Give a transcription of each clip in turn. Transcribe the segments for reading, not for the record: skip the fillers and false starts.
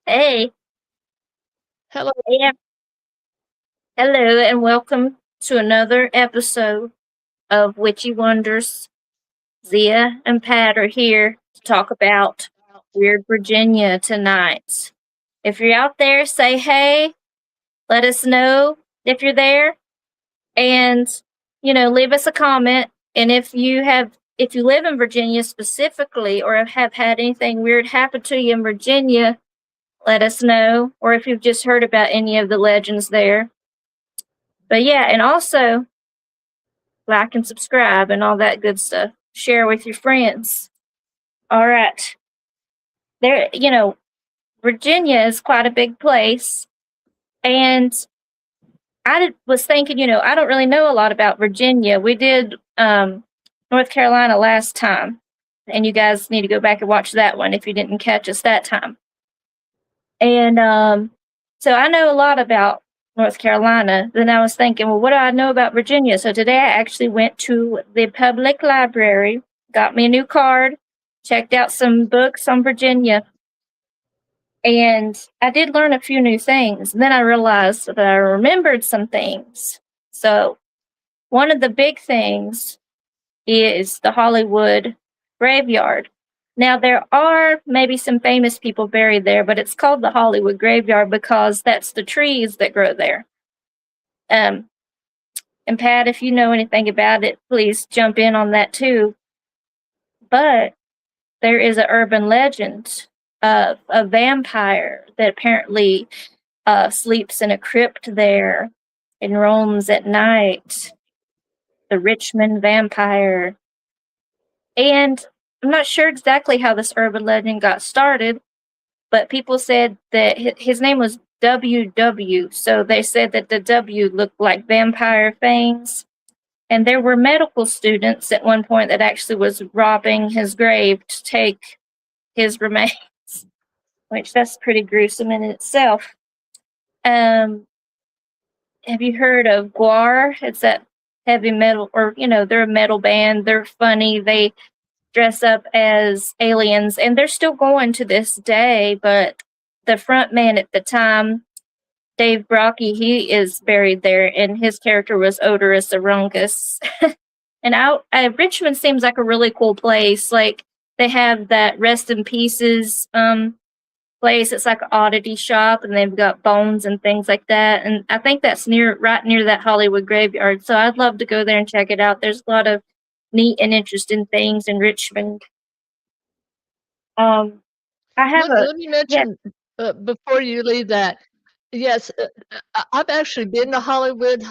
Hey, Hello. yeah, hello, and welcome to another episode of Witchy Wonders. Zia and Pat are here to talk about Weird Virginia tonight. If you're out there, say hey, let us know if you're there, and leave us a comment. And if you live in Virginia specifically, or have had anything weird happen to you in Virginia, let us know. Or if you've just heard about any of the legends there. But yeah, and also like and subscribe and all that good stuff. Share with your friends. All right. Virginia is quite a big place. And was thinking, I don't really know a lot about Virginia. We did North Carolina last time. And you guys need to go back and watch that one if you didn't catch us that time. And so I know a lot about North Carolina. Then I was thinking, well, what do I know about Virginia? So today I actually went to the public library, got me a new card, checked out some books on Virginia, and I did learn a few new things. And then I realized that I remembered some things. So one of the big things is the Hollywood graveyard. Now, there are maybe some famous people buried there, but it's called the Hollywood Graveyard because that's the trees that grow there. And Pat, if you know anything about it, please jump in on that too. But there is an urban legend of a vampire that apparently sleeps in a crypt there and roams at night. The Richmond vampire. And I'm not sure exactly how this urban legend got started, but people said that his name was WW. So they said that the W looked like vampire fangs. And there were medical students at one point that actually was robbing his grave to take his remains, which that's pretty gruesome in itself. Have you heard of Guar? It's that heavy metal, or they're a metal band. They're funny. They dress up as aliens, and they're still going to this day. But the front man at the time, Dave Brocky, he is buried there, and his character was Odorous Arungus. And Richmond seems like a really cool place. Like they have that Rest in Pieces place. It's like an oddity shop, and they've got bones and things like that. And I think that's right near that Hollywood graveyard. So I'd love to go there and check it out. There's a lot of neat and interesting things in Richmond. Um, I have Let me mention before you leave that. Yes, I've actually been to Hollywood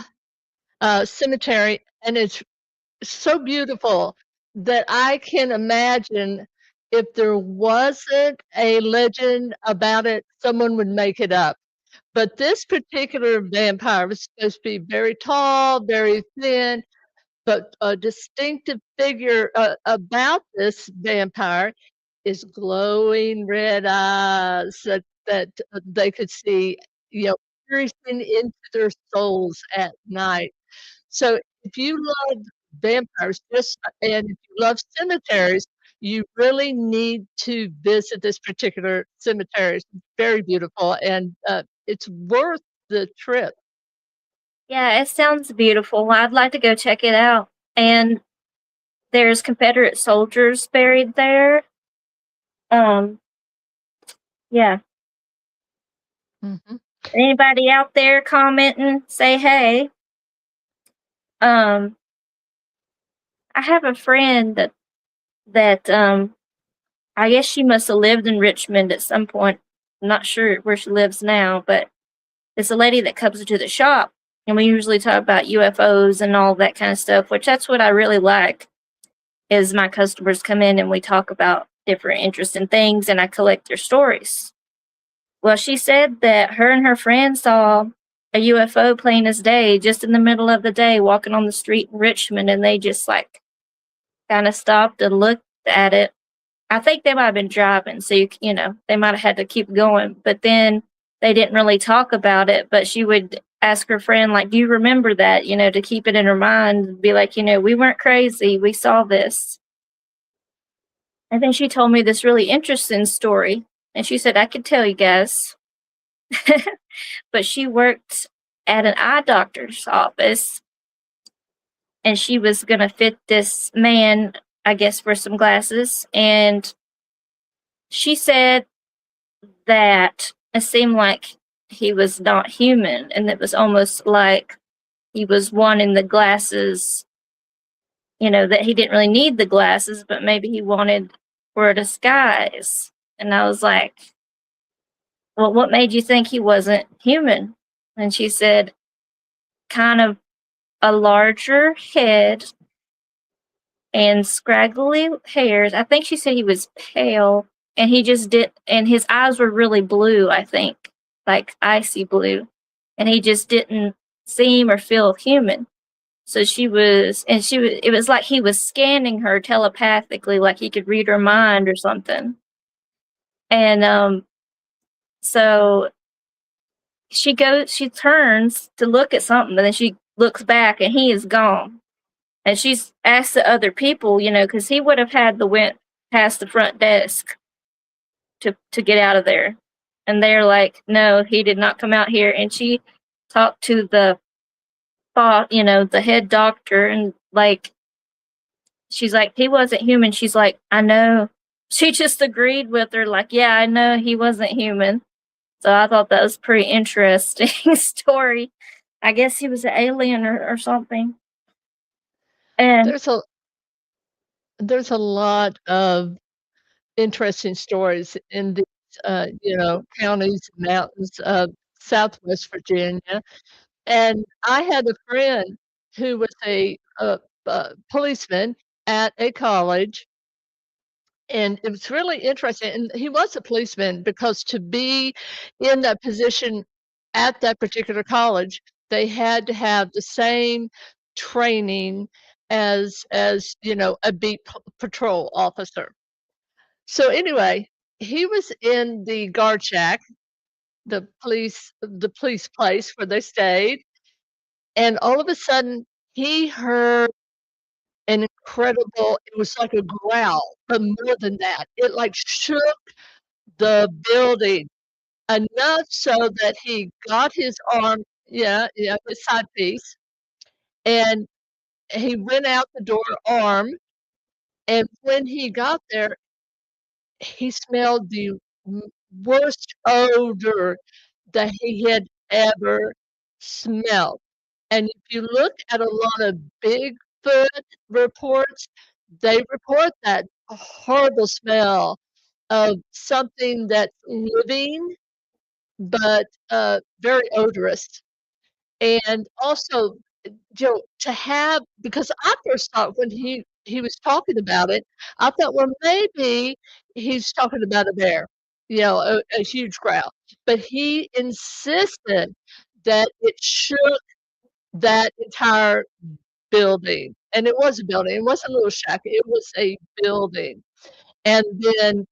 Cemetery, and it's so beautiful that I can imagine if there wasn't a legend about it, someone would make it up. But this particular vampire was supposed to be very tall, very thin, but a distinctive figure about this vampire is glowing red eyes that they could see, piercing into their souls at night. So if you love vampires, and if you love cemeteries, you really need to visit this particular cemetery. It's very beautiful, and it's worth the trip. Yeah, it sounds beautiful. I'd like to go check it out. And there's Confederate soldiers buried there. Um, yeah. Mhm. Anybody out there commenting, say hey. Um, I have a friend that I guess she must have lived in Richmond at some point. I'm not sure where she lives now, but it's a lady that comes into the shop, and we usually talk about UFOs and all that kind of stuff, which that's what I really like. Is my customers come in and we talk about different interesting things, and I collect their stories. Well, she said that her and her friend saw a UFO plain as day, just in the middle of the day, walking on the street in Richmond, and they just like kind of stopped and looked at it. I think they might have been driving, so they might have had to keep going. But then they didn't really talk about it. But she would ask her friend, like, "Do you remember that?" To keep it in her mind, be like, "We weren't crazy. We saw this." And then she told me this really interesting story. And she said, I could tell you guys. But she worked at an eye doctor's office, and she was going to fit this man, I guess, for some glasses. And she said that it seemed like he was not human, and it was almost like he was wanting the glasses, that he didn't really need the glasses, but maybe he wanted for a disguise. And I was like, well, what made you think he wasn't human? And she said, kind of a larger head and scraggly hairs. I think she said he was pale, and he just did, and his eyes were really blue, I think, like icy blue. And he just didn't seem or feel human. So it was like he was scanning her telepathically, like he could read her mind or something. And so she turns to look at something, and then she looks back, and he is gone. And she's asked the other people, because he would have had to went past the front desk to get out of there. And they're like, no, he did not come out here. And she talked to the the head doctor, and like, she's like, he wasn't human. She's like, I know. She just agreed with her, like, yeah, I know he wasn't human. So I thought that was pretty interesting story. I guess he was an alien or something. And There's a lot of interesting stories in these, counties and mountains of Southwest Virginia. And I had a friend who was a policeman at a college, and it was really interesting. And he was a policeman because to be in that position at that particular college, they had to have the same training as a beat patrol officer. So anyway, he was in the guard shack, the police place where they stayed, and all of a sudden he heard an incredible, it was like a growl, but more than that, it like shook the building enough so that he got his arm, yeah, yeah, his side piece, and he went out the door armed, and when he got there, he smelled the worst odor that he had ever smelled. And if you look at a lot of Bigfoot reports, they report that horrible smell of something that's living, but very odorous. And also, to have, because I first thought when he was talking about it, I thought, well, maybe he's talking about a bear, a huge growl. But he insisted that it shook that entire building, and it was a building. It wasn't a little shack. It was a building. And then,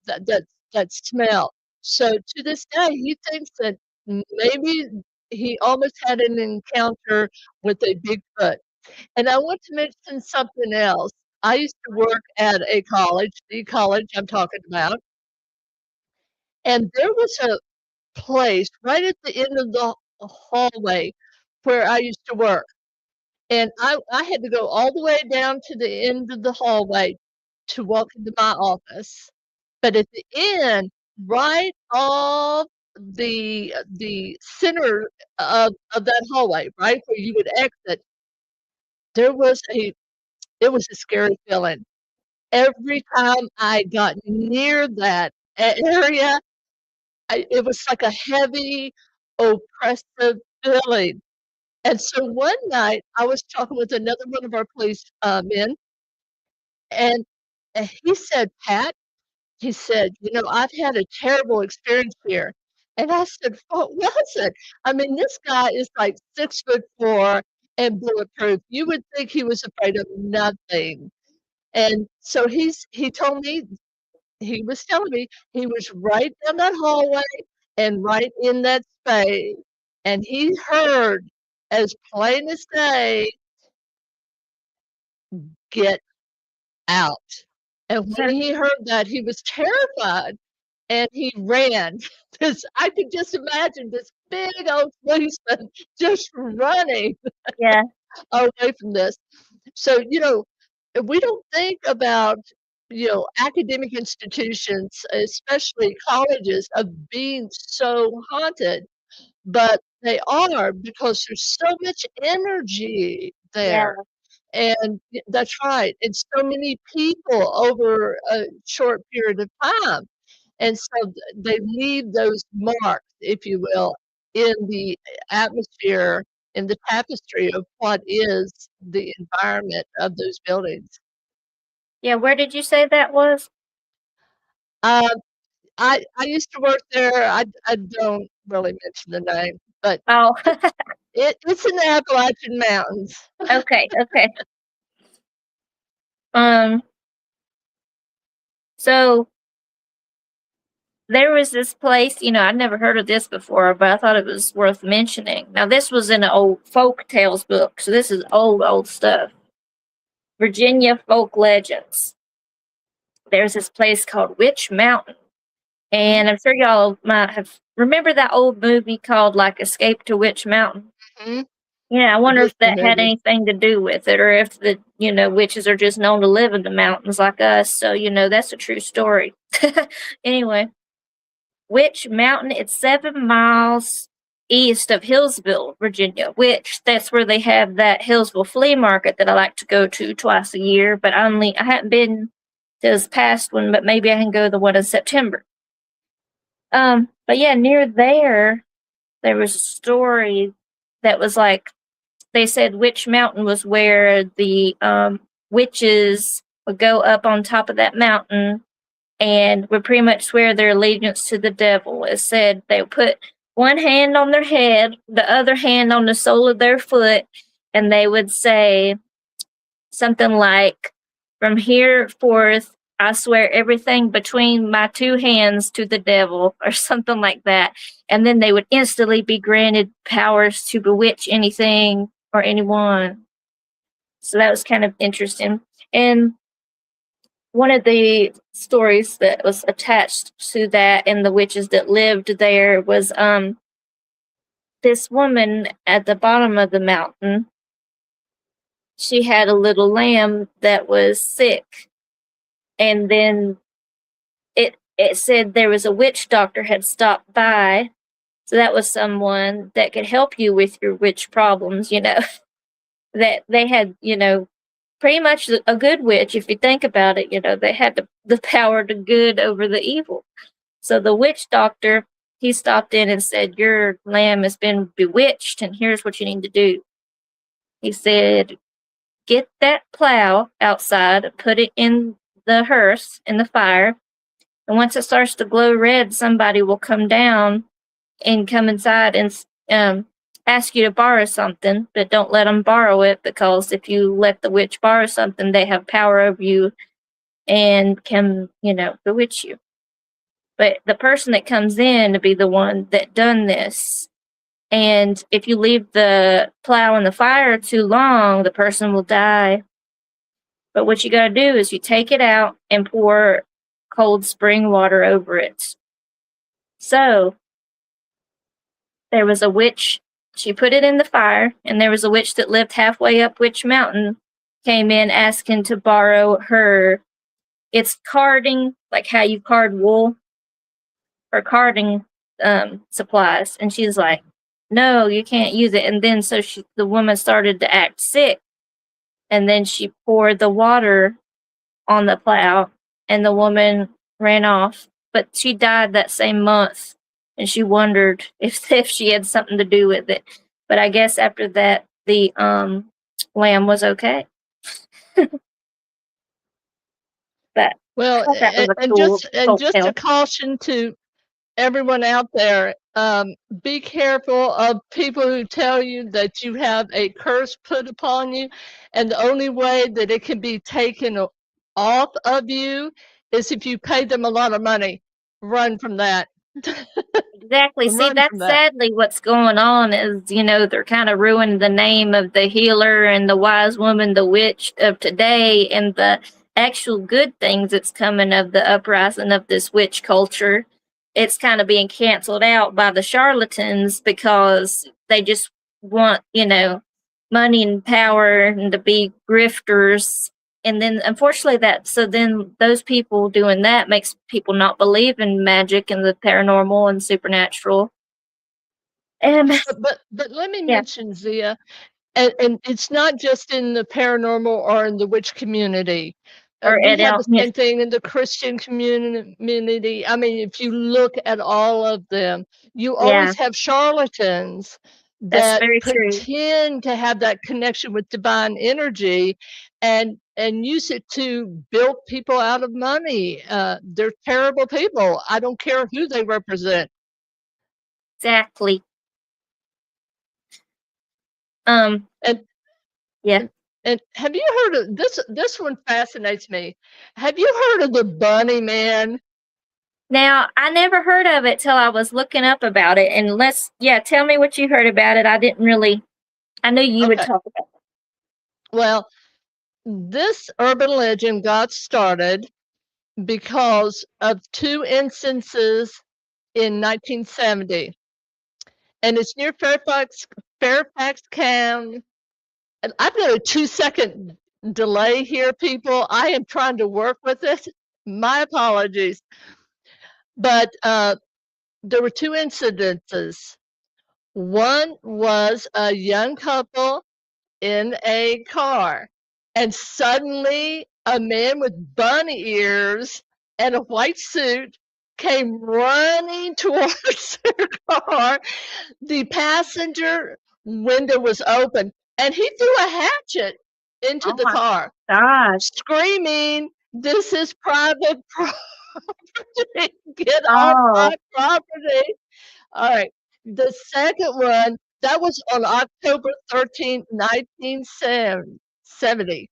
that smell. So to this day, he thinks that maybe he almost had an encounter with a Bigfoot. And I want to mention something else. I used to work at a college, the college I'm talking about, and there was a place right at the end of the hallway where I used to work. And I had to go all the way down to the end of the hallway to walk into my office. But at the end, right off the center of that hallway, right where you would exit, there was a it was a scary feeling. Every time I got near that area, it was like a heavy, oppressive feeling. And so one night, I was talking with another one of our police men, and he said, Pat, he said, I've had a terrible experience here. And I said, what was it? I mean, this guy is like 6'4" and bulletproof. You would think he was afraid of nothing. And so he told me, he was telling me he was right down that hallway and right in that space. And he heard as plain as day, get out. And when so he heard that, he was terrified. and he ran. This I could just imagine this big old policeman just running Yeah. away from this. So, we don't think about, academic institutions, especially colleges, of being so haunted, but they are because there's so much energy Yeah. there. And that's right, and so many people over a short period of time. And so they leave those marks, if you will, in the atmosphere, in the tapestry of what is the environment of those buildings. Yeah. Where did you say that was? Um, I used to work there. I don't really mention the name, but Oh, it's in the Appalachian Mountains. okay. Okay. Um, so there was this place, I'd never heard of this before, but I thought it was worth mentioning. Now, this was in an old folk tales book, so this is old, old stuff. Virginia folk legends. There's this place called Witch Mountain. And I'm sure y'all might have remember that old movie called like Escape to Witch Mountain. Mhm. Yeah, I The wonder if Disney that had movie. anything to do with it, or if the witches are just known to live in the mountains like us. So that's a true story. Anyway, Witch Mountain. It's 7 miles east of Hillsville, Virginia. Which that's where they have that Hillsville flea market that I like to go to twice a year. But I haven't been to this past one, but maybe I can go to the one in September. But yeah, near there was a story that was like they said Witch Mountain was where the witches would go up on top of that mountain and would pretty much swear their allegiance to the devil. It said they would put one hand on their head, the other hand on the sole of their foot, and they would say something like, "From here forth, I swear everything between my two hands to the devil," or something like that. And then they would instantly be granted powers to bewitch anything or anyone. So that was kind of interesting. And one of the stories that was attached to that and the witches that lived there was this woman at the bottom of the mountain. She had a little lamb that was sick, and then it said there was a witch doctor had stopped by, so that was someone that could help you with your witch problems. That they had pretty much a good witch. If you think about it, they had the power to good over the evil. So the witch doctor, he stopped in and said, "Your lamb has been bewitched, and here's what you need to do." He said, "Get that plow outside, put it in the hearth in the fire, and once it starts to glow red, somebody will come down and come inside and ask you to borrow something, but don't let them borrow it, because if you let the witch borrow something, they have power over you and can, bewitch you. But the person that comes in to be the one that done this. And if you leave the plow in the fire too long, the person will die. But what you got to do is you take it out and pour cold spring water over it. So there was a witch. She put it in the fire, and there was a witch that lived halfway up Witch Mountain, came in asking to borrow her. It's carding, like how you card wool, or carding supplies. And she's like, "No, you can't use it." And then the woman started to act sick, and then she poured the water on the plow, and the woman ran off. But she died that same month, and she wondered if she had something to do with it. But I guess after that, the lamb was okay. But I Well, thought that was a and cool just a tale. caution to everyone out there, be careful of people who tell you that you have a curse put upon you, and the only way that it can be taken off of you is if you pay them a lot of money. Run from that. Exactly. See, Run from that's that. sadly what's going on is, they're kind of ruining the name of the healer and the wise woman, the witch of today, and the actual good things that's coming of the uprising of this witch culture. it's kind of being canceled out by the charlatans because they just want, money and power and to be grifters. And then unfortunately then those people doing that makes people not believe in magic and the paranormal and supernatural. And But let me yeah, mention, Zia, and it's not just in the paranormal or in the witch community. or We have the yes, same thing in the Christian community. I mean, if you look at all of them, you yeah, always have charlatans that's that very true. pretend to have that connection with divine energy and use it to build people out of money. They're terrible people. I don't care who they represent. Exactly. Um, And yeah. And have you heard of this? This one fascinates me. Have you heard of the Bunny Man? Now, I never heard of it till I was looking up about it. And tell me what you heard about it. I knew you would Okay. talk about it. Well, this urban legend got started because of two instances in 1970, and it's near Fairfax County. And I've got a 2-second delay here, people. I am trying to work with it. My apologies. But there were two incidences. One was a young couple in a car, and suddenly a man with bunny ears and a white suit came running towards their car. The passenger window was open, and he threw a hatchet into Oh the my car, gosh. screaming, "This is private property! Get off Oh, my property!" All right. The second one, that was on October 13th, 1970.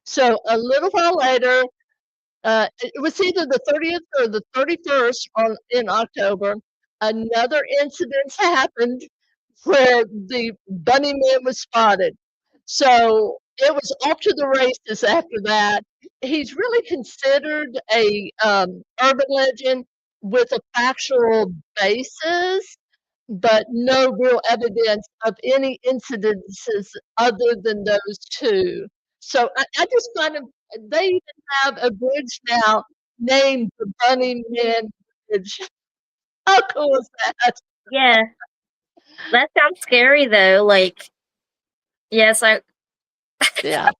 So a little while later, it was either the 30th or the 31st in October, another incident happened where the bunny man was spotted. So it was off to the races after that. He's really considered a urban legend with a factual basis, but no real evidence of any incidences other than those two. So I just find them, they even have a bridge now named the Bunny Man Bridge. How cool is that? yeah. That sounds scary though. Like, yes, Yeah.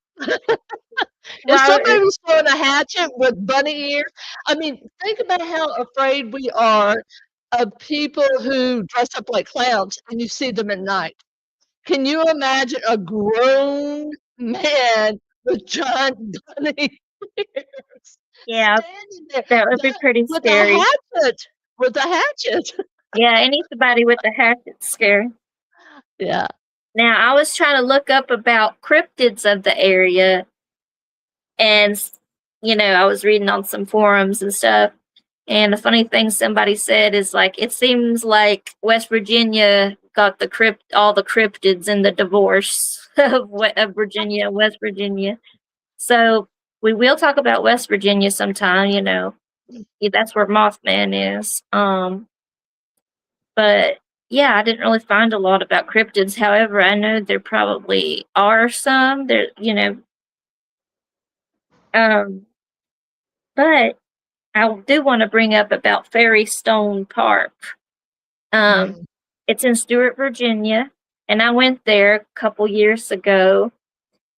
If well, somebody was throwing a hatchet with bunny ears, I mean, think about how afraid we are of people who dress up like clowns and you see them at night. Can you imagine a grown man with giant bunny ears yeah, standing there that would be pretty with a scary. hatchet? With a hatchet. Yeah, anybody with a hatchet's scary. Yeah. Now, I was trying to look up about cryptids of the area, and I was reading on some forums and stuff. And the funny thing somebody said is like it seems like West Virginia got all the cryptids in the divorce of Virginia and West Virginia. So we will talk about West Virginia sometime. That's where Mothman is. But yeah, I didn't really find a lot about cryptids. However, I know there probably are some. Um, but I do want to bring up about Fairy Stone Park. Um, Mm. it's in Stewart, Virginia, and I went there a couple years ago,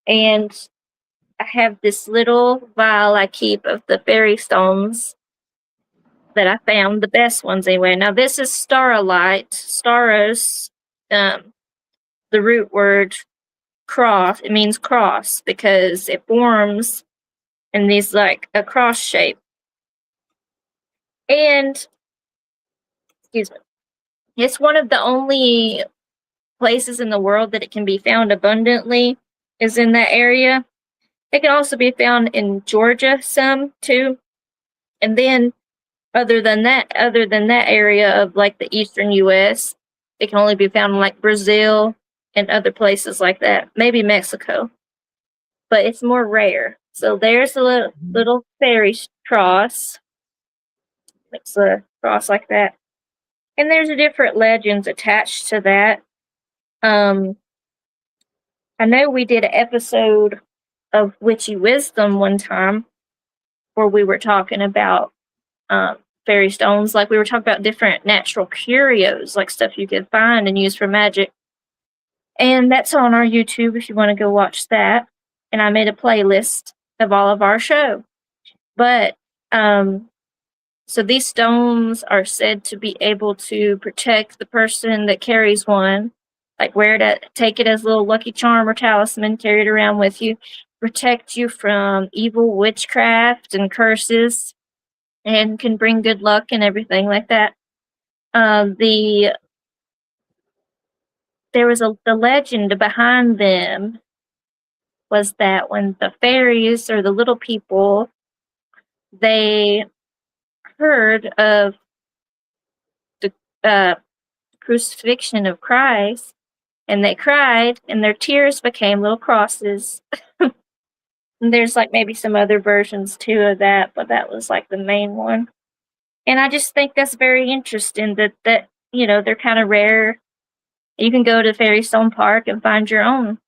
and I have this little vial I keep of the fairy stones that I found, the best ones anyway. Now this is starolite, staros, the root word cross. It means cross because it forms in these like a cross shape. And excuse me, it's one of the only places in the world that it can be found abundantly is in that area. It can also be found in Georgia some too. And then other than that area of like the eastern US, it can only be found in like Brazil and other places like that. Maybe Mexico. But it's more rare. So there's a little fairy cross. It's cross like that. And there's different legends attached to that. Um, I know we did an episode of Witchy Wisdom one time where we were talking about um, fairy stones. Like we were talking about different natural curios, like stuff you could find and use for magic. And that's on our YouTube if you want to go watch that. And I made a playlist of all of our show. But um, so these stones are said to be able to protect the person that carries one. Like wear it, take it as a little lucky charm or talisman, carry it around with you, protect you from evil witchcraft and curses, and can bring good luck and everything like that. The there was the legend behind them was that when the fairies or the little people they heard of the crucifixion of Christ and they cried and their tears became little crosses. And there's like maybe some other versions too of that, but that was like the main one. And I just think that's very interesting that they're kind of rare. You can go to Fairy Stone Park and find your own.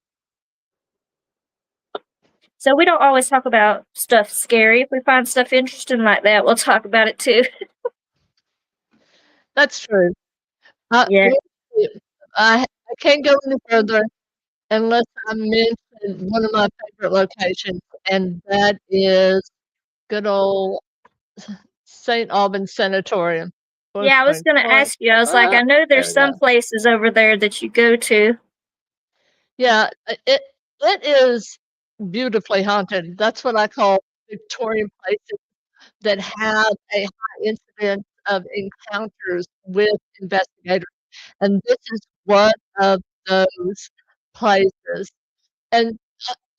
So we don't always talk about stuff scary. If we find stuff interesting like that, we'll talk about it too. That's true. I Yeah. I can't go any further unless I mention one of my favorite locations, and that is good old St. Albans Sanatorium. Yeah, I was gonna ask you. I was like, I know There there's we some go. places over there that you go to. Yeah, it is beautifully haunted. That's what I call Victorian places that have a high incidence of encounters with investigators, and this is one of those places. And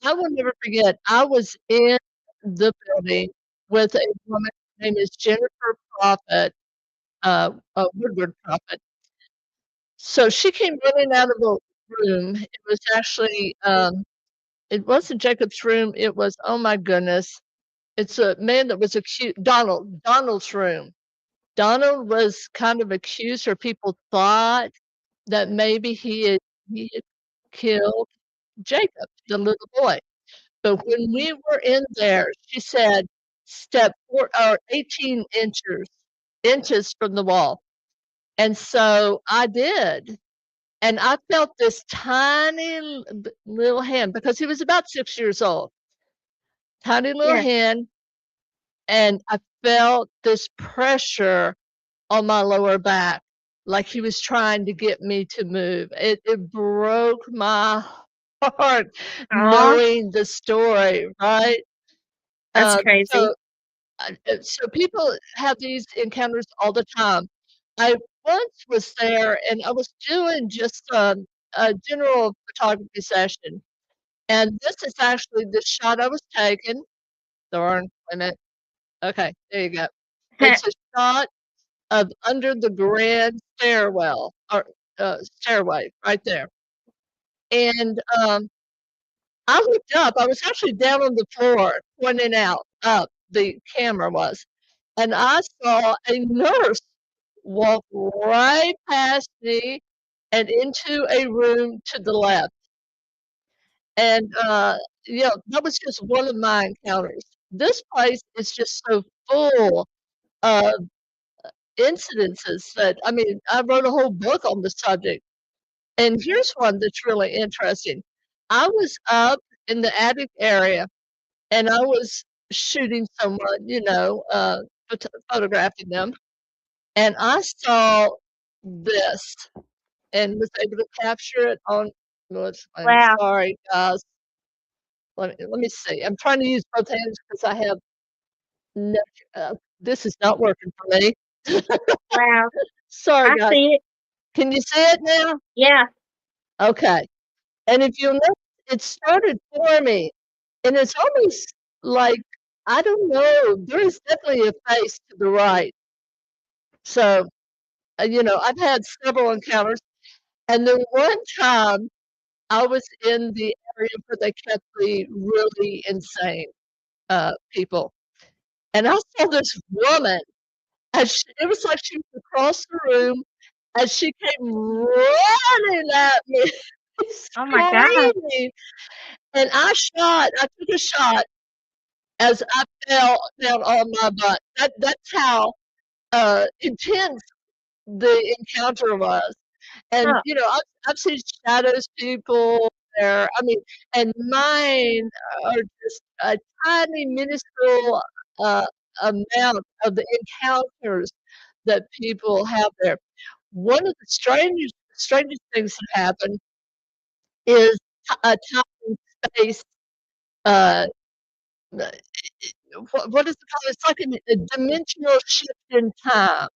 I will never forget, I was in the building with a woman, her name is Jennifer Prophet, Woodward Prophet. So she came running out of the room. It was actually, it wasn't Jacob's room, it was, oh my goodness, it's a man that was accused, Donald's room. Donald was kind of accused, or people thought that maybe he had killed Jacob, the little boy. But when we were in there, she said, "Step 4 or 18 inches from the wall." And so I did, and I felt this tiny little hand, because he was about 6 years old, tiny little Yeah. hand, and I felt this pressure on my lower back, like he was trying to get me to move. It broke my heart Aw, knowing the story, right? that's Uh, crazy. so so people have these encounters all the time. I once was there and I was doing just a general photography session. And this is actually the shot I was taking. Darn, wait a minute. Okay, there you go. It's a shot of under the grand stairwell or stairway right there. And I looked up. I was actually down on the floor pointing out up. The camera was, and I saw a nurse walk right past me and into a room to the left. And yeah, that was just one of my encounters. This place is just so full of incidences that I mean, I wrote a whole book on the subject. And here's one that's really interesting. I was up in the attic area and I was shooting someone, photographing them, and I saw this and was able to capture it on I'm Wow. sorry, guys. Let me see. I'm trying to use both hands because I have no this is not working for me. Wow. Sorry, I guys. see it. Can you see it now? Yeah. Okay. And if you'll notice, it started for me, and it's almost like, I don't know, there is definitely a face to the right. So, I've had several encounters, and then one time I was in the area where they kept the really insane, people, and I saw this woman, And it was like she was across the room, and she came running at me, Oh my God. screaming. And I took a shot as I fell down on my butt. That's how intense the encounter was. And Oh, I've seen shadows people there. I mean, and mine are just a tiny, minuscule uh, amount of the encounters that people have there. One of the strangest things that happened is a time and space. Uh, what is it called? It's like a dimensional shift in time.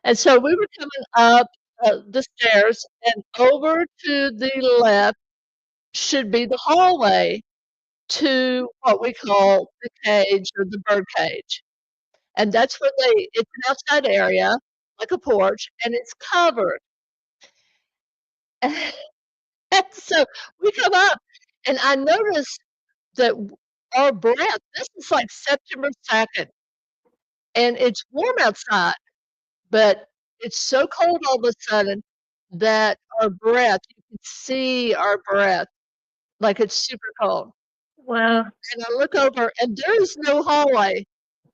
And so we were coming up the stairs, and over to the left should be the hallway to what we call the cage or the bird cage. And that's where it's an outside area, like a porch, and it's covered. And so we come up, and I noticed that our breath, this is like September 2nd, and it's warm outside, but it's so cold all of a sudden that our breath, you can see our breath like it's super cold. well, And I look over, and there is no hallway,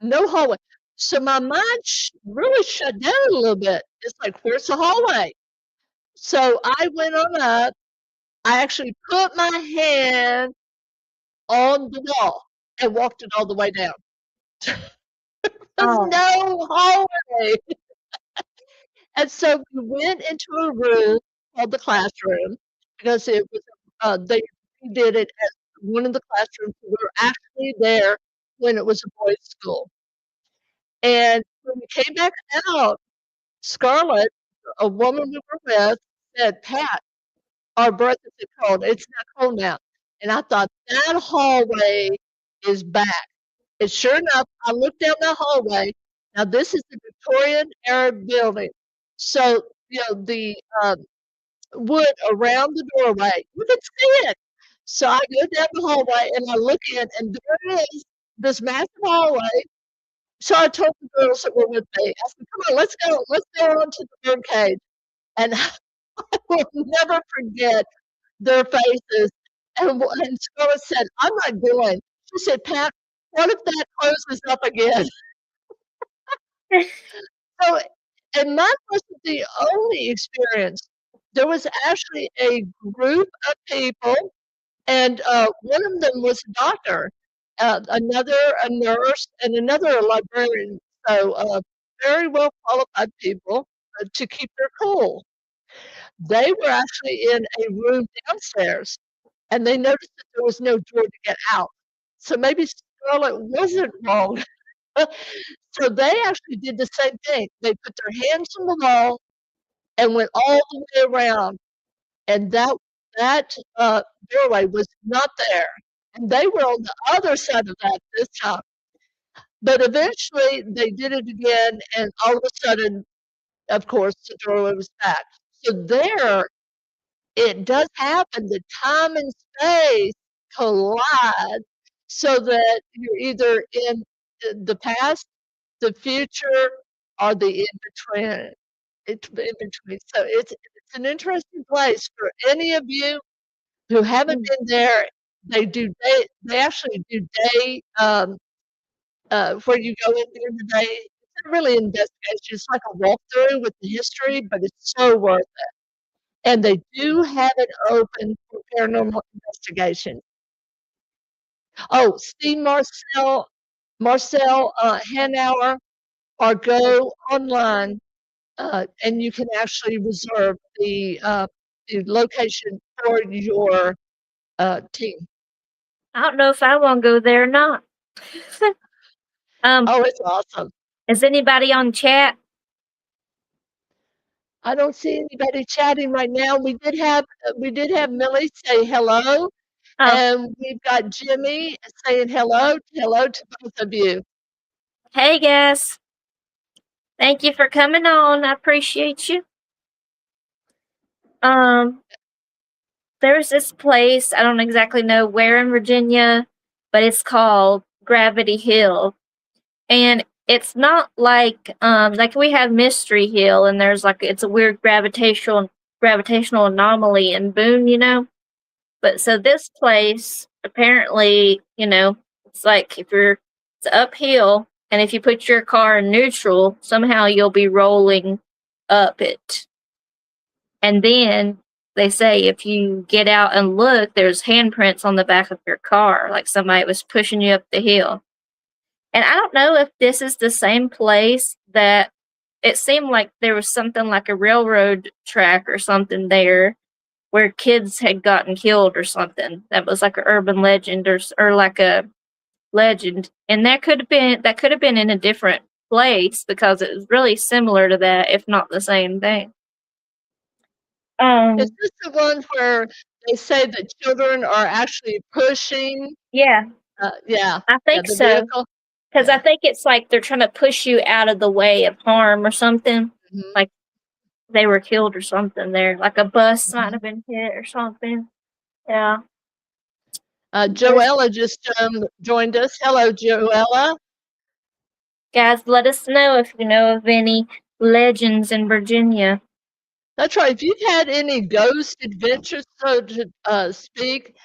no hallway. So my mind really shut down a little bit. It's like, where's the hallway? So I went on up. I actually put my hand on the wall and walked it all the way down. There's oh, no hallway. And so we went into a room called the classroom because it was they did it as one of the classrooms. We were actually there when it was a boys' school. And when we came back out, Scarlett, a woman we were with, said, "Pat, our breath is cold. It's not cold now." And I thought that hallway is back. And sure enough, I looked down that hallway. Now this is the Victorian era building. So, the wood around the doorway, you could see it. So I go down the hallway and I look in, and there it is, this massive hallway. So I told the girls that were with me, I said, "Come on, let's go on to the bird cage." And I will never forget their faces. And Scarlett said, "I'm not going." She said, "Pat, what if that closes up again?" So, and mine wasn't the only experience. There was actually a group of people, and one of them was a doctor, another a nurse, and another a librarian. So, very well qualified people to keep their cool. They were actually in a room downstairs, and they noticed that there was no door to get out. So maybe Scarlett wasn't wrong. So they actually did the same thing. They put their hands on the wall and went all the way around, and that doorway was not there. And they were on the other side of that this time. But eventually they did it again, and all of a sudden, of course, the doorway was back. So there, it does happen that time and space collide so that you're either in the past, the future, or the in between. It's in between. So it's an interesting place for any of you who haven't mm, been there. They actually do day where you go in during the day. It's not really an investigation. It's like a walkthrough with the history, but it's so worth it. And they do have it open for paranormal investigation. Oh, see Marcel Hanauer, or go online, and you can actually reserve the location for your team. I don't know if I want to go there or not. Oh, it's awesome. Is anybody on chat? I don't see anybody chatting right now. We did have Millie say hello, Oh, and we've got Jimmy saying hello to both of you. hey guys. Thank you for coming on. I appreciate you. Um, there's this place, I don't exactly know where in Virginia, but it's called Gravity Hill. And it's not like we have Mystery Hill, and there's like it's a weird gravitational anomaly in Boone, you know. But so this place apparently, you know, it's like it's uphill, and if you put your car in neutral, somehow you'll be rolling up it. And then they say if you get out and look, there's handprints on the back of your car, like somebody was pushing you up the hill. And I don't know if this is the same place that it seemed like there was something like a railroad track or something there where kids had gotten killed or something. That was like an urban legend or like a legend. And that could have been in a different place because it was really similar to that, if not the same thing. Is Um, this the one where they say that children are actually pushing? yeah, Yeah, I yeah, think the so. vehicle? Because I Yeah. think it's like they're trying to push you out of the way of harm or something. Mhm, Like they were killed or something there. Like a bus might mhm. have been hit or something. Yeah. There's, Joella just, joined us. Hello, Joella. guys, let us know if you know of any legends in Virginia. That's right. If you've had any ghost adventures, so to speak,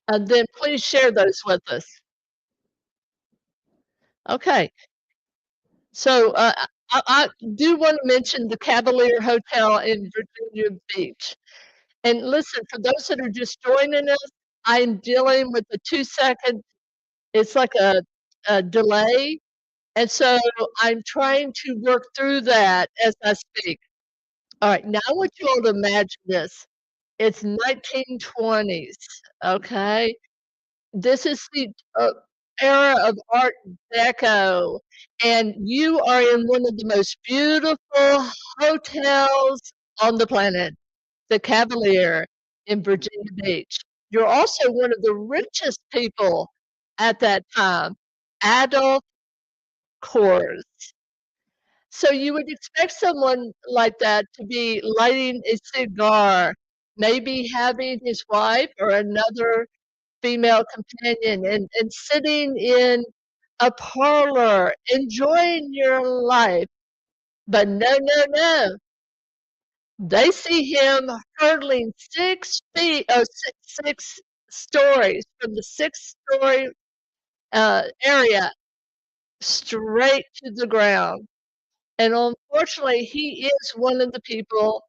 then please share those with us. Okay. So I do want to mention the Cavalier Hotel in Virginia Beach. And listen, for those that are just joining us, I'm dealing with a 2 second, it's like a delay. And so I'm trying to work through that as I speak. All right, now I want you all to imagine this. It's 1920s, okay? This is the era of Art Deco, and you are in one of the most beautiful hotels on the planet, the Cavalier in Virginia Beach. You're also one of the richest people at that time, Adolf Kors. So you would expect someone like that to be lighting a cigar, maybe having his wife or another female companion and sitting in a parlor, enjoying your life. But no, no, no. They see him hurtling 6 feet, or six stories from the sixth story area straight to the ground. And unfortunately, he is one of the people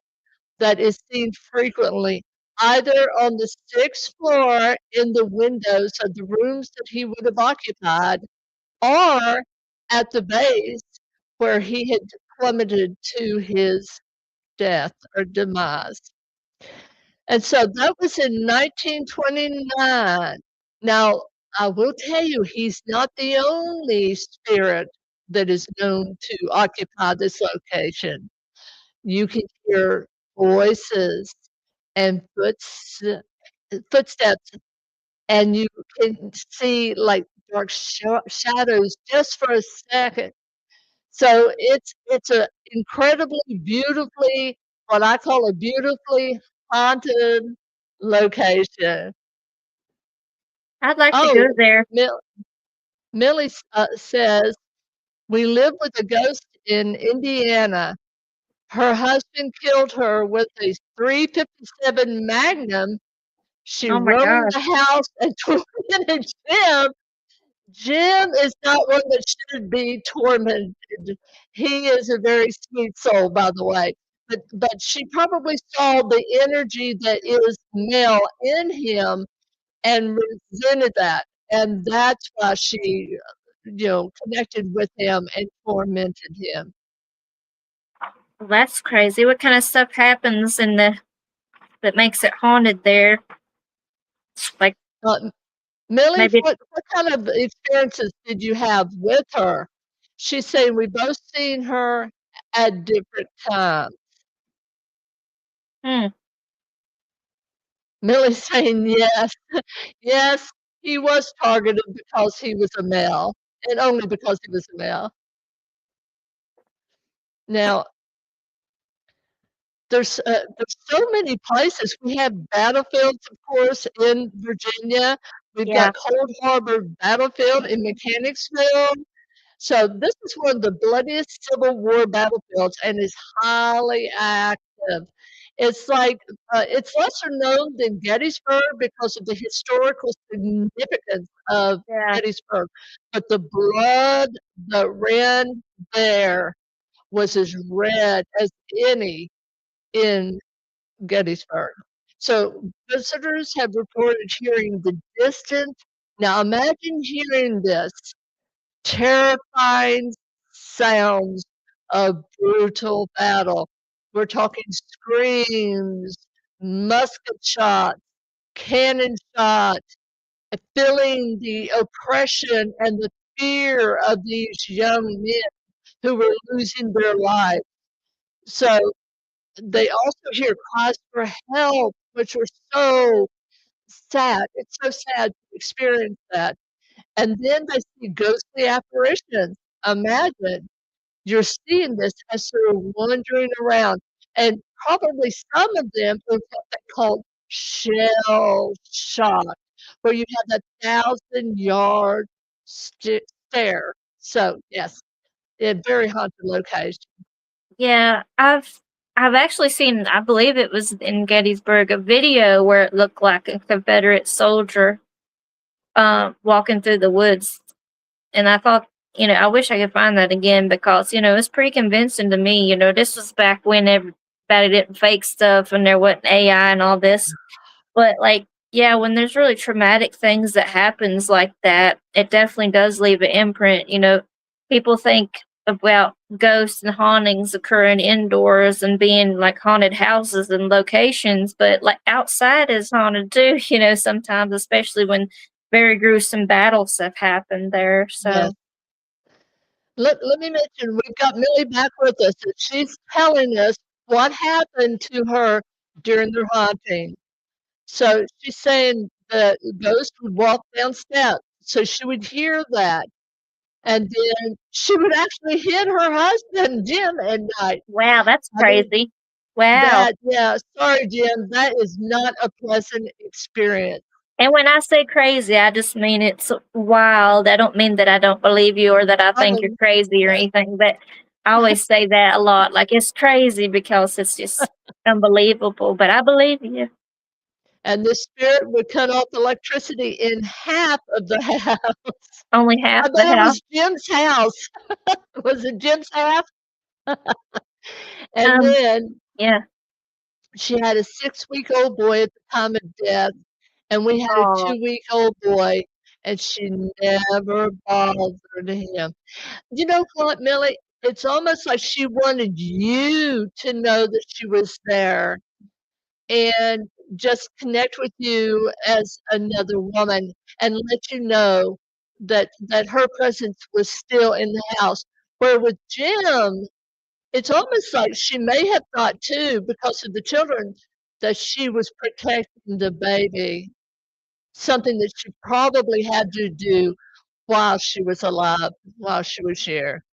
that is seen frequently, either on the sixth floor in the windows of the rooms that he would have occupied, or at the base where he had plummeted to his death or demise. And so that was in 1929. Now, I will tell you, he's not the only spirit that is known to occupy this location. You can hear voices and footsteps, and you can see like dark shadows just for a second. So it's a incredibly beautifully, what I call a beautifully haunted location. I'd like to go Oh, there. Millie says, we live with a ghost in Indiana. Her husband killed her with a 357 Magnum. She Oh my roamed gosh. the house and tormented Jim. Jim is not one that should be tormented. He is a very sweet soul, by the way. But she probably saw the energy that is male in him and resented that. And that's why she, connected with him and tormented him. Well, that's crazy. What kind of stuff happens in the that makes it haunted there? Like Uh, Millie, maybe what kind of experiences did you have with her? She's saying we both seen her at different times. hmm, Millie's saying yes. Yes, he was targeted because he was a male, and only because he was a male. Now, there's so many places. We have battlefields, of course, in Virginia. We've got yeah. Cold Harbor Battlefield in Mechanicsville. So this is one of the bloodiest Civil War battlefields and is highly active. It's like it's lesser known than Gettysburg because of the historical significance of Yeah. Gettysburg, but the blood that ran there was as red as any in Gettysburg. So visitors have reported hearing the distant. Now imagine hearing this terrifying sounds of brutal battle. We're talking screams, musket shots, cannon shots, feeling the oppression and the fear of these young men who were losing their lives. So they also hear cries for help, which are so sad. It's so sad to experience that. And then they see ghostly apparitions. Imagine you're seeing this as they're wandering around, and probably some of them are what they call shell shock, where you have that 1,000-yard stare. So, yes, a very haunted location. Yeah, I've actually seen, I believe it was in Gettysburg, a video where it looked like a Confederate soldier walking through the woods. And I thought, I wish I could find that again because, it's pretty convincing to me. This was back when everybody didn't fake stuff and there wasn't AI and all this. But like, yeah, when there's really traumatic things that happens like that, it definitely does leave an imprint. People think about ghosts and hauntings occurring indoors and being like haunted houses and locations, but like outside is haunted too, sometimes, especially when very gruesome battles have happened there. Yes. So Let me mention, we've got Millie back with us, and she's telling us what happened to her during their haunting. So she's saying the ghost would walk down steps, so she would hear that, and then she would actually hit her husband, Jim, at night. wow, that's I mean, crazy. Wow. that yeah, sorry, Jim, that is not a pleasant experience. And when I say crazy, I just mean it's wild. I don't mean that I don't believe you or that I think you're Oh, crazy or yeah. anything, but I always say that a lot. Like it's crazy because it's just unbelievable, but I believe you. And the spirit would cut off electricity in half of the house. Only I half the bet it house. was Jim's house. Was it Jim's half? And Um, then yeah. she had a 6-week-old boy at the time of death, and we had a Oh, 2-week-old boy, and she never bothered him. You know what, Millie? It's almost like she wanted you to know that she was there and just connect with you as another woman and let you know that her presence was still in the house. Where with Jim, it's almost like she may have thought too, because of the children, that she was protecting the baby, something that she probably had to do while she was alive, while she was here.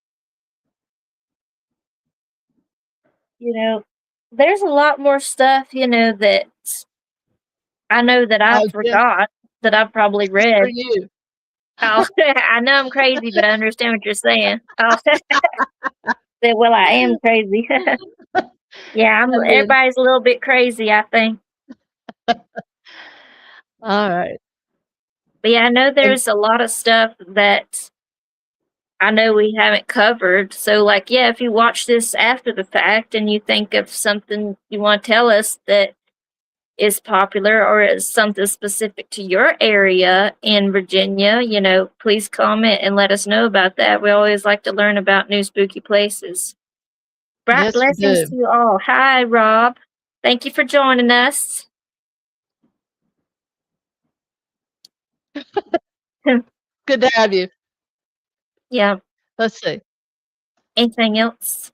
you know, there's a lot more stuff, that I know that I Oh, Jim, forgot that I've probably this is for read. you. Oh, I know I'm crazy, but I understand what you're saying. Oh, well, I am crazy. Yeah, And then, everybody's a little bit crazy, I think. all right. But yeah, I know And there's a lot of stuff that I know we haven't covered. So, like, yeah, if you watch this after the fact and you think of something you want to tell us that is popular or is something specific to your area in Virginia, please comment and let us know about that. We always like to learn about new spooky places. Bright yes, we blessings do. to you all. Hi, Rob. Thank you for joining us. Good to have you. Yeah. Let's see. Anything else?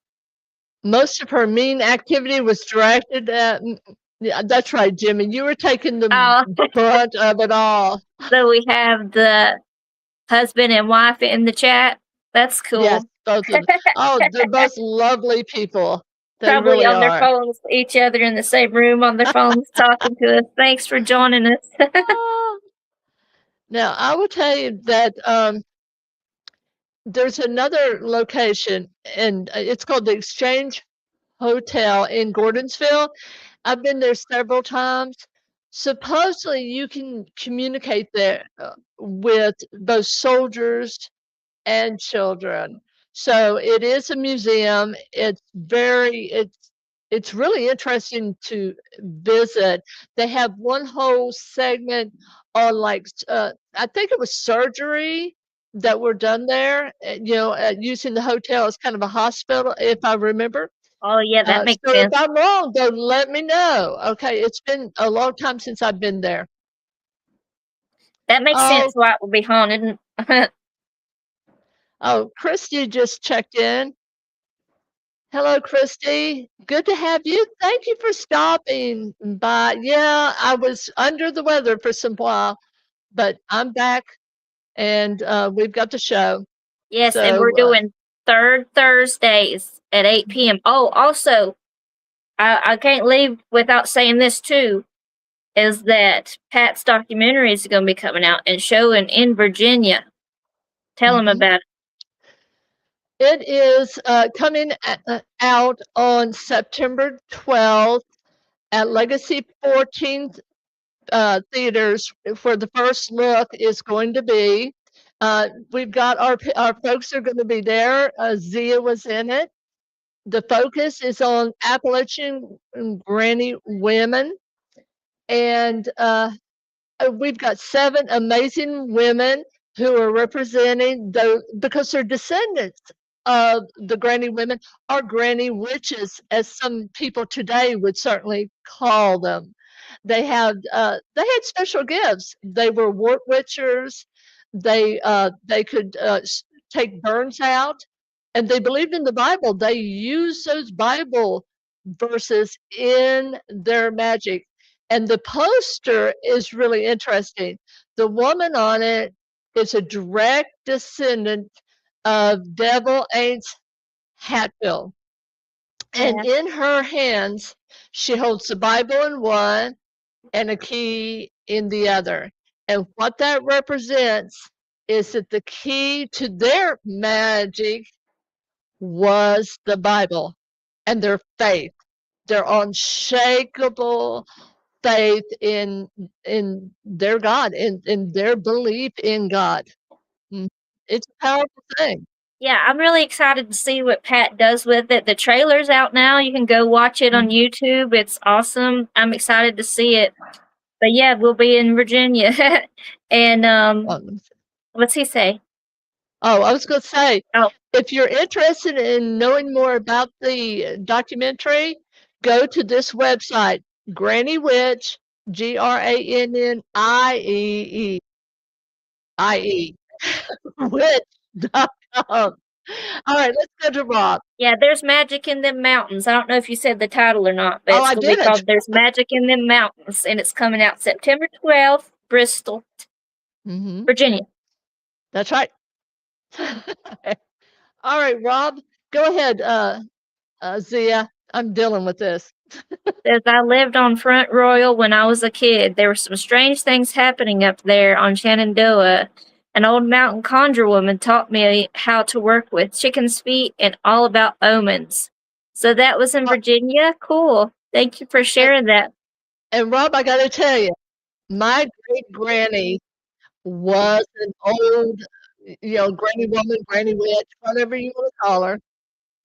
Most of her mean activity was directed at yeah, that's right, Jimmy. You were taking the Oh, brunt of it all. so we have the husband and wife in the chat. That's Yes, cool. both of them. Oh, they're both lovely people. They Probably really on their are. phones, each other in the same room on their phones talking to us. Thanks for joining us. Ah. Now, I will tell you that there's another location, and it's called the Exchange Hotel in Gordonsville. I've been there several times. Supposedly, you can communicate there with both soldiers and children. So it is a museum. It's really interesting to visit. They have one whole segment on like I think it was surgery that were done there. Using the hotel as kind of a hospital, if I remember. Oh, yeah, that makes So if sense. I'm wrong, though, let me know. Okay, it's been a long time since I've been there. That makes Oh, sense why it would be haunted. oh, Christy just checked in. Hello, Christy. Good to have you. Thank you for stopping by. Yeah, I was under the weather for some while, but I'm back and we've got the show. Yes, and we're So, doing third Thursdays at 8 p.m. Oh, also, I can't leave without saying this too, is that Pat's documentary is going to be coming out and showing in Virginia. Tell him mhm. about it. It is coming out on September 12th at Legacy 14th theaters, where the first look is going to be. We've got our folks are going to be there. Zia was in it. The focus is on Appalachian granny women, and we've got 7 amazing women who are representing those because they're descendants of the granny women, or granny witches, as some people today would certainly call them. They had special gifts. They were wart witchers. They could take burns out, and they believed in the Bible. They used those Bible verses in their magic. And the poster is really interesting. The woman on it is a direct descendant of Devil Ain't Hatfield. And Yeah. in her hands, she holds the Bible in one and a key in the other. And what that represents is that the key to their magic was the Bible and their faith, their unshakable faith in their God, in their belief in God. Mm. It's a powerful thing. Yeah, I'm really excited to see what Pat does with it. The trailer's out now. You can go watch it on Mhm. YouTube. It's awesome. I'm excited to see it. But yeah, we'll be in Virginia. And what's he say? I was going to say, Oh, if you're interested in knowing more about the documentary, go to this website, Granny Witch, GrannieIE, witch.com. All right, let's go to Rob. yeah, there's magic in them mountains. I don't know if you said the title or not, but Oh, it's I going to be didn't. called There's Magic in Them Mountains, and it's coming out September 12th, Bristol, Hmm. Virginia. That's right. All right, Rob, go ahead, Zia. I'm dealing with this. Says I lived on Front Royal when I was a kid. There were some strange things happening up there on Shenandoah. An old mountain conjure woman taught me how to work with chicken's feet and all about omens. So that was in Uh, Virginia? Cool. Thank you for and, sharing that. and Rob, I got to tell you, my great granny was an old, granny woman, granny witch, whatever you want to call her.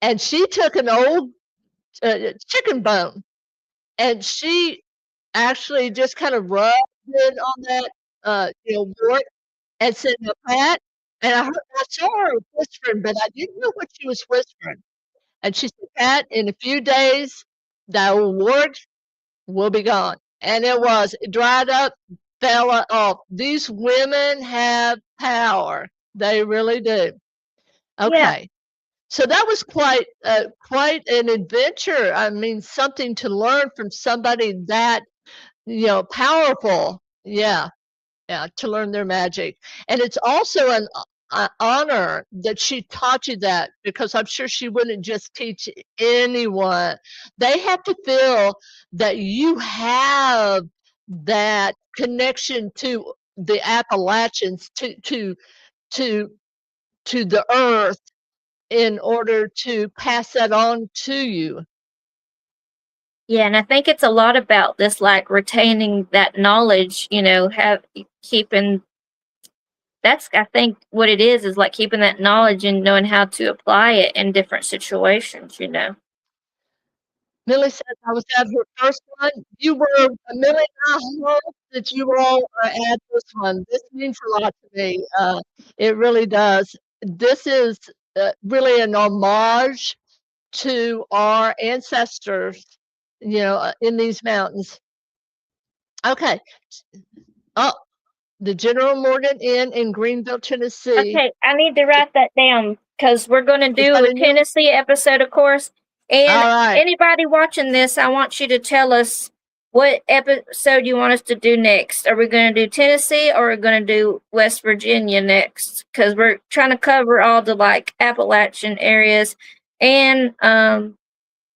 And she took an old chicken bone and she actually just kind of rubbed it on that, wart and said, "Now, Pat," and I saw her whispering, but I didn't know what she was whispering. And she said, "Pat, in a few days, that wart will be gone." And it dried up, fell off. These women have power. They really do. Yeah, Okay. So that was quite an adventure. I mean, something to learn from somebody that, powerful. Yeah. Yeah, to learn their magic. And it's also an honor that she taught you that, because I'm sure she wouldn't just teach anyone. They have to feel that you have that connection to the Appalachians to to the earth in order to pass that on to you. Yeah, and I think it's a lot about this, like retaining that knowledge, keeping that's I think what it is like keeping that knowledge and knowing how to apply it in different situations. Millie says, I was at her first one. You were, Millie, I hope that you all are at this one. This means a lot to me. It really does. This is really an homage to our ancestors, in these mountains. Okay. Oh, the General Morgan Inn in Greenville, Tennessee. Okay, I need to write that down because we're going to Is do that a in here? Tennessee episode, of course. And All right. anybody watching this, I want you to tell us what episode you want us to do next. Are we going to do Tennessee or are we going to do West Virginia next? Because we're trying to cover all the like Appalachian areas, and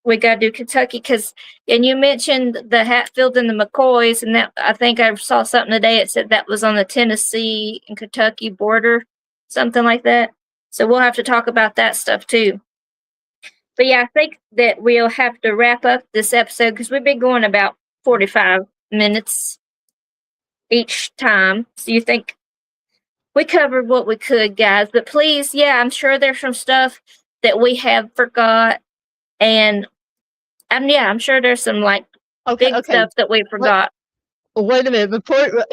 we got to do Kentucky and you mentioned the Hatfield and the McCoys, and that I think I saw something today. It said that was on the Tennessee and Kentucky border, something like that. So we'll have to talk about that stuff too. But yeah, I think that we'll have to wrap up this episode because we've been going about 45 minutes each time. So you think we covered what we could, guys? But please, yeah, I'm sure there's some stuff that we have forgot, and yeah, I'm sure there's some like big stuff that we forgot. Wait a minute. Before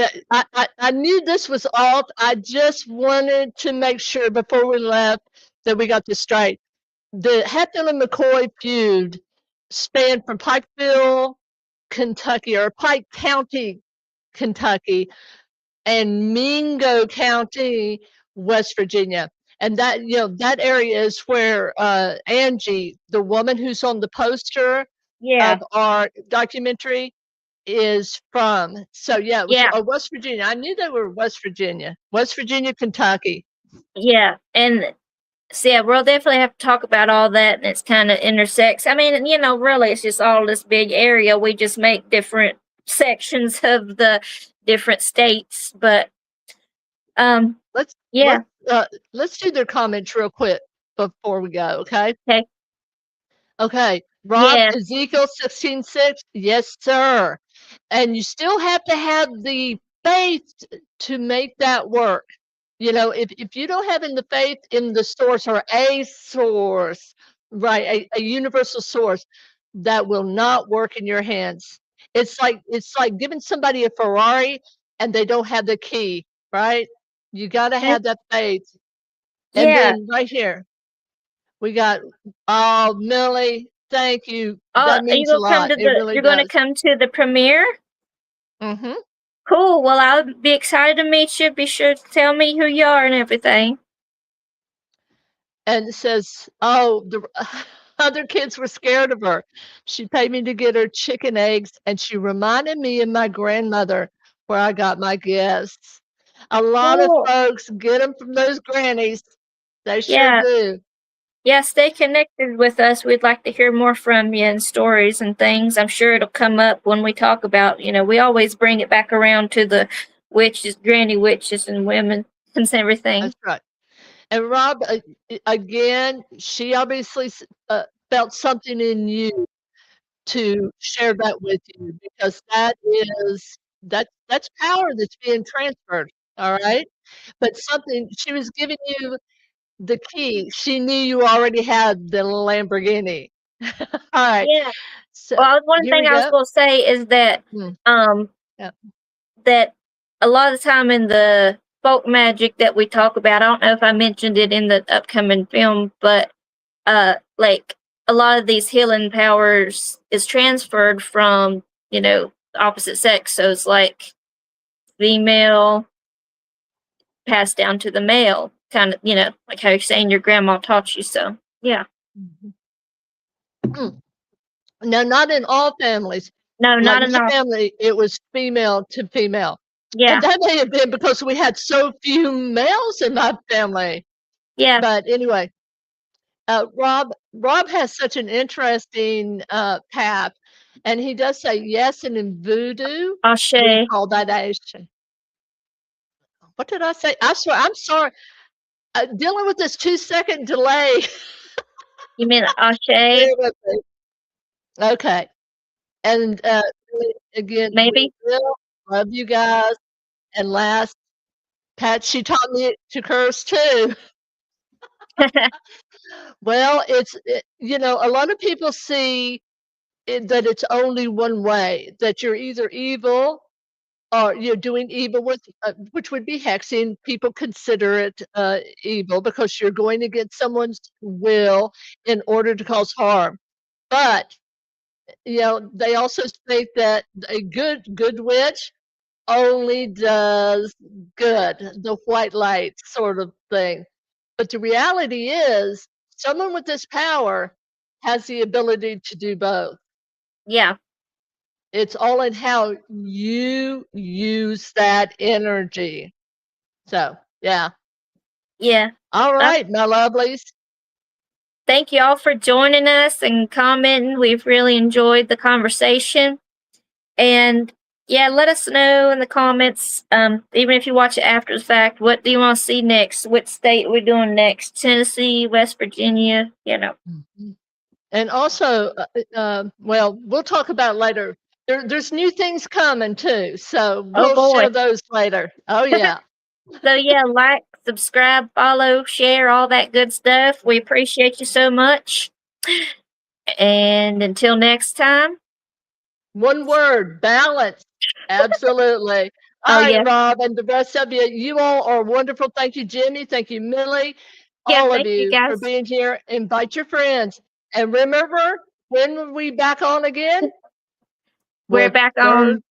I knew this was off. I just wanted to make sure before we left that we got this straight. The Hatfield and McCoy feud spanned from Pikeville, Kentucky, or Pike County, Kentucky, and Mingo County, West Virginia. And that, that area is where Angie, the woman who's on the poster of our documentary, is from. So yeah, it was West Virginia. I knew they were West Virginia, Kentucky. Yeah, and so yeah, we'll definitely have to talk about all that, and it's kind of intersects. I mean, really, it's just all this big area. We just make different sections of the different states, but let's do their comments real quick before we go. Okay. Rob, Ezekiel 16:6, yes, sir. And you still have to have the faith to make that work. If you don't have the faith in the source or a source, right, a universal source, that will not work in your hands. It's like giving somebody a Ferrari and they don't have the key, right? You got to have that faith. And then right here, we got, oh, Millie, thank you. That means a lot. You're going to come to the premiere? Mm-hmm. Cool. Well, I'll be excited to meet you. Be sure to tell me who you are and everything. And it says, oh, the other kids were scared of her. She paid me to get her chicken eggs, and she reminded me of my grandmother where I got my gifts. A lot of folks get them from those grannies. They sure do. Yeah, stay connected with us. We'd like to hear more from you and stories and things. I'm sure it'll come up when we talk about, we always bring it back around to the witches, granny witches and women and everything. That's right. And Rob, again, she obviously felt something in you to share that with you, because that's power that's being transferred. All right. But she was giving you the key. She knew you already had the Lamborghini. All right. Yeah. So, well, one thing I was going to say is that that a lot of the time in the folk magic that we talk about, I don't know if I mentioned it in the upcoming film, but like a lot of these healing powers is transferred from, the opposite sex. So it's like female passed down to the male, kind of, like how you're saying your grandma taught you. So, yeah. Mm-hmm. No, not in all families. No, not in my all. family. It was female to female. Yeah. And that may have been because we had so few males in my family. Yeah. But anyway, Rob has such an interesting path, and he does say yes, and in voodoo, we call that Ashe. What did I say? I swear, I'm sorry. dealing with this 2-second delay. You mean Ashe? Bear with me. Okay. And, again, we Maybe? will love you guys. And last, Pat, she taught me to curse too. Well, a lot of people see that it's only one way, that you're either evil or you're doing evil with, which would be hexing. People consider it evil because you're going against someone's will in order to cause harm. But they also state that a good witch only does good, the white light sort of thing. But the reality is, someone with this power has the ability to do both. Yeah. It's all in how you use that energy. So, yeah. Yeah. All right, my lovelies. Thank you all for joining us and commenting. We've really enjoyed the conversation. And yeah, let us know in the comments, even if you watch it after the fact, what do you want to see next? What state we're doing next? Tennessee, West Virginia, Mhm. And also, well, we'll talk about it later. There's new things coming too, so Oh we'll boy. share those later. Oh, yeah. So yeah, like, subscribe, follow, share, all that good stuff. We appreciate you so much. And until next time. One word, balance. Absolutely. All Oh right, yeah. Rob, and the rest of you, you all are wonderful. Thank you, Jimmy. Thank you, Millie. Yeah, All of thank you you for guys. being here. Invite your friends. And remember, when are we back on again? We're The back on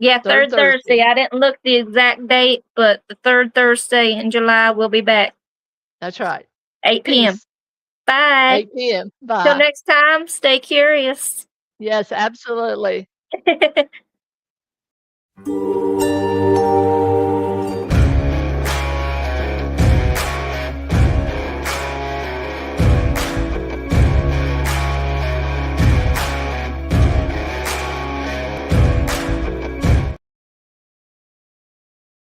third third Thursday. Thursday. I didn't look the exact date, but the third Thursday in July we'll be back. That's right. 8 p.m. Peace. Bye. 8 p.m. Till Bye. next time, stay curious. Yes, absolutely.